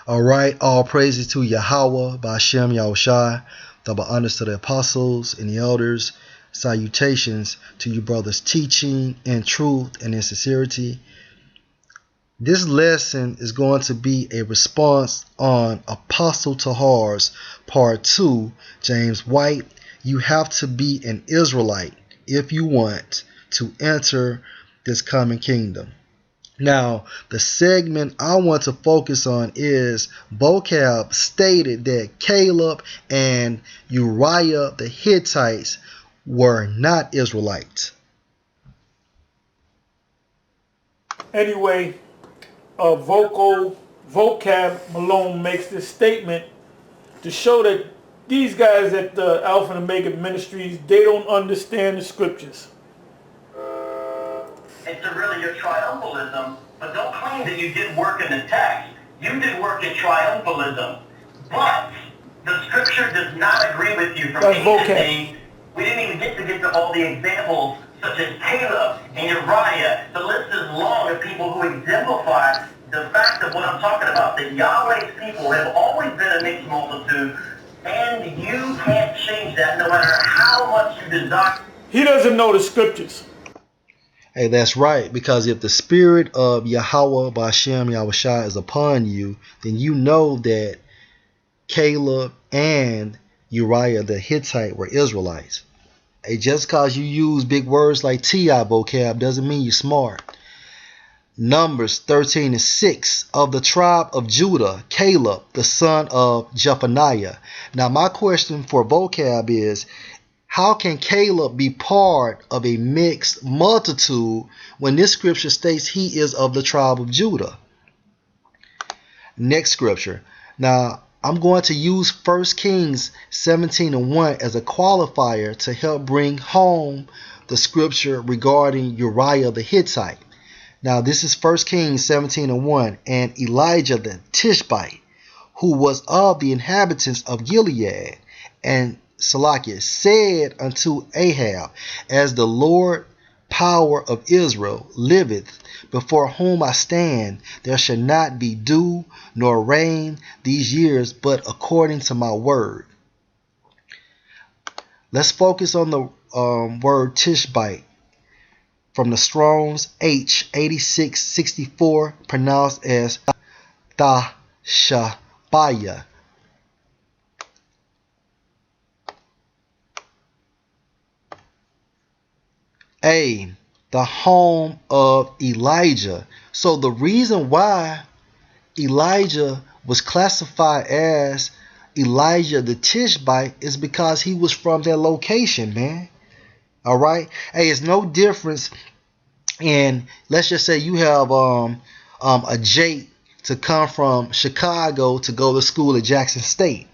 All right, all praises to Yahweh, Ba'Shem Yahushai, double honors to the apostles and the elders. Salutations to you brothers teaching in truth and in sincerity. This lesson is going to be a response on Apostle Tahar's part 2. James White, you have to be an Israelite if you want to enter this coming kingdom. Now, the segment I want to focus on is Vocab stated that Caleb and Uriah the Hittites were not Israelites. Anyway, Vocab Malone makes this statement to show that these guys at the Alpha and Omega Ministries, they don't understand the scriptures. It's really your triumphalism, but don't claim that you did work in the text. You did work in triumphalism, but the scripture does not agree with you from A to Z. We didn't even get to all the examples, such as Caleb and Uriah. The list is long of people who exemplify the fact of what I'm talking about, that Yahweh's people have always been a mixed multitude, and you can't change that no matter how much you desire. He doesn't know the scriptures. Hey, that's right, because if the spirit of Yahweh Ba'Shem Yahushua is upon you, then you know that Caleb and Uriah the Hittite were Israelites. Hey, just because you use big words like T.I. vocab doesn't mean you're smart. Numbers 13:6, of the tribe of Judah, Caleb, the son of Jephunneh. Now, my question for vocab is, how can Caleb be part of a mixed multitude when this scripture states he is of the tribe of Judah? Next scripture. Now, I'm going to use 1 Kings 17:1 as a qualifier to help bring home the scripture regarding Uriah the Hittite. Now, this is 1 Kings 17:1. And Elijah the Tishbite, who was of the inhabitants of Gilead, and Salakiah, said unto Ahab, as the Lord power of Israel liveth, before whom I stand, there shall not be dew nor rain these years, but according to my word. Let's focus on the word Tishbite from the Strong's H8664, pronounced as Tashabaya. A, the home of Elijah. So the reason why Elijah was classified as Elijah the Tishbite is because he was from that location, man. All right. Hey, it's no difference in, let's just say you have a Jake to come from Chicago to go to school at Jackson State.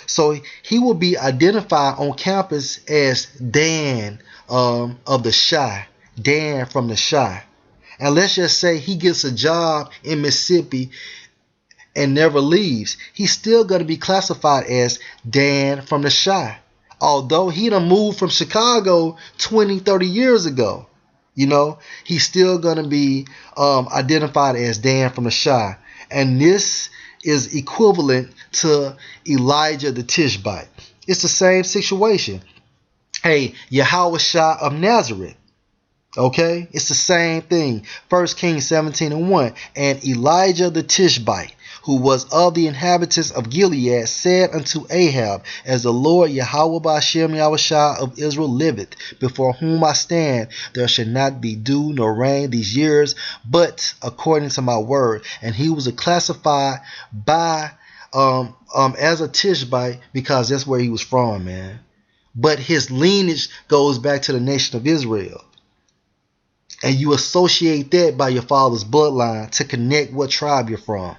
So he will be identified on campus as Dan of the Chi, Dan from the Chi. And let's just say he gets a job in Mississippi and never leaves. He's still going to be classified as Dan from the Chi. Although he done moved from Chicago 20, 30 years ago. You know, he's still going to be identified as Dan from the Chi. And this is equivalent to Elijah the Tishbite. It's the same situation. Hey, Yahushua of Nazareth. Okay, it's the same thing. 1 Kings 17:1. And Elijah the Tishbite, who was of the inhabitants of Gilead, said unto Ahab, as the Lord Yahweh Ba'Shem Yahushua of Israel liveth, before whom I stand, there shall not be dew nor rain these years, but according to my word. And he was classified by as a Tishbite because that's where he was from, man. But his lineage goes back to the nation of Israel. And you associate that by your father's bloodline to connect what tribe you're from.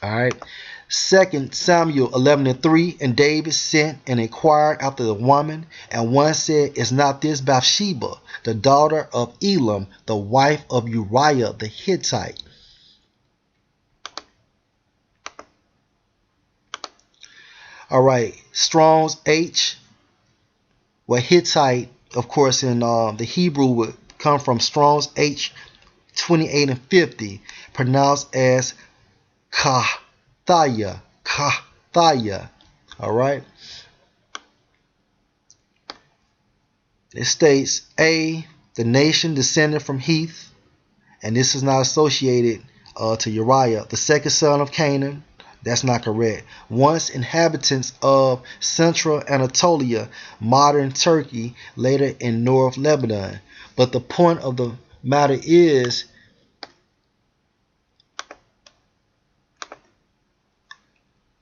All right. 2 Samuel 11:3. And David sent and inquired after the woman, and one said, is not this Bathsheba, the daughter of Elam, the wife of Uriah the Hittite? All right. Strong's H, well, Hittite, of course, in the Hebrew would come from Strong's H 28 and 50, pronounced as Kathaya. Kathaya. Alright? It states A, the nation descended from Heth, and this is not associated to Uriah, the second son of Canaan. That's not correct. Once inhabitants of central Anatolia, modern Turkey, later in North Lebanon. But the point of the matter is,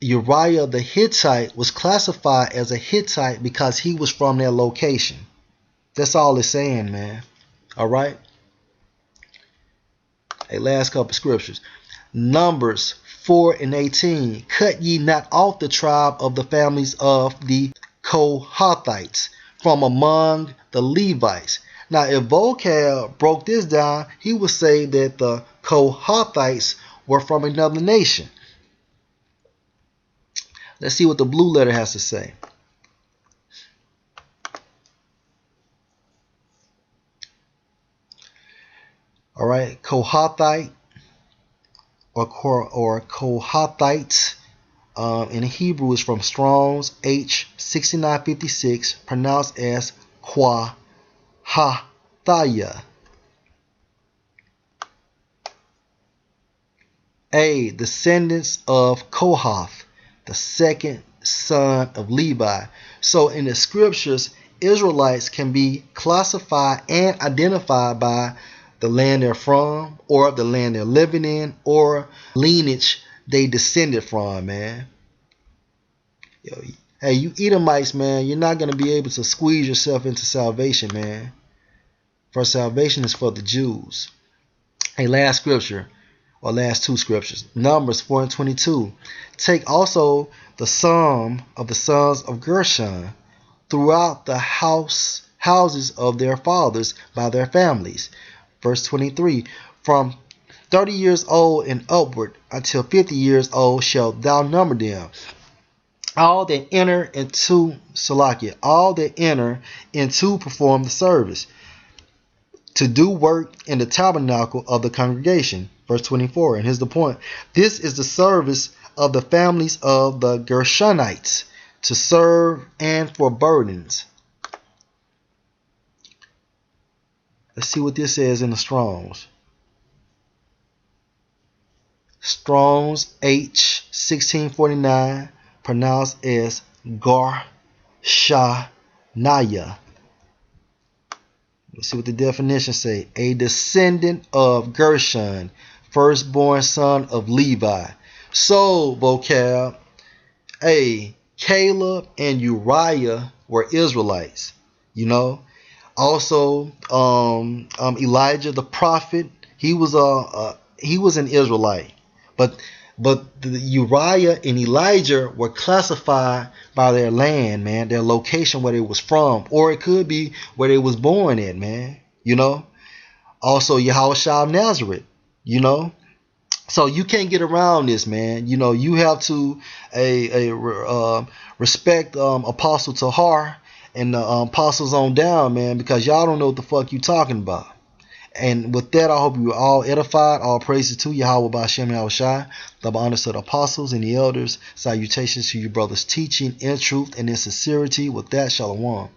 Uriah the Hittite was classified as a Hittite because he was from their location. That's all it's saying, man. Alright? A last couple scriptures. Numbers 4:18. Cut ye not off the tribe of the families of the Kohathites from among the Levites. Now, if Vocab broke this down, he would say that the Kohathites were from another nation. Let's see what the blue letter has to say. All right, Kohathite or Kohathites in Hebrew is from Strong's H6956, pronounced as Kwahathaya. A, descendants of Kohath, the second son of Levi. So in the scriptures, Israelites can be classified and identified by the land they're from, or the land they're living in, or lineage they descended from, man. Yo, hey, you Edomites, man, you're not going to be able to squeeze yourself into salvation, man. For salvation is for the Jews. Hey, last scripture, or last two scriptures. Numbers 4:22. Take also the sum of the sons of Gershon throughout the houses of their fathers by their families. Verse 23, from 30 years old and upward until 50 years old shalt thou number them. All that enter into Salakia, all that enter into perform the service, to do work in the tabernacle of the congregation. Verse 24, and here's the point. This is the service of the families of the Gershonites, to serve and for burdens. Let's see what this says in the Strongs. Strong's H1649, pronounced as Garshanaya. Let's see what the definition say. A descendant of Gershon, firstborn son of Levi. So, vocab, A, Caleb and Uriah were Israelites, you know. Also, Elijah the prophet, he was an Israelite, but Uriah and Elijah were classified by their land, man, their location where they was from, or it could be where they was born at, man. You know. Also, Yahushua of Nazareth, you know. So you can't get around this, man. You know, you have to respect Apostle Tahar and the apostles on down, man, because y'all don't know what the fuck you talking about. And with that, I hope you are all edified. All praises to Yahweh B'Shem Yahushai. Double honors to the apostles and the elders. Salutations to you brothers teaching in truth and in sincerity. With that, shalom.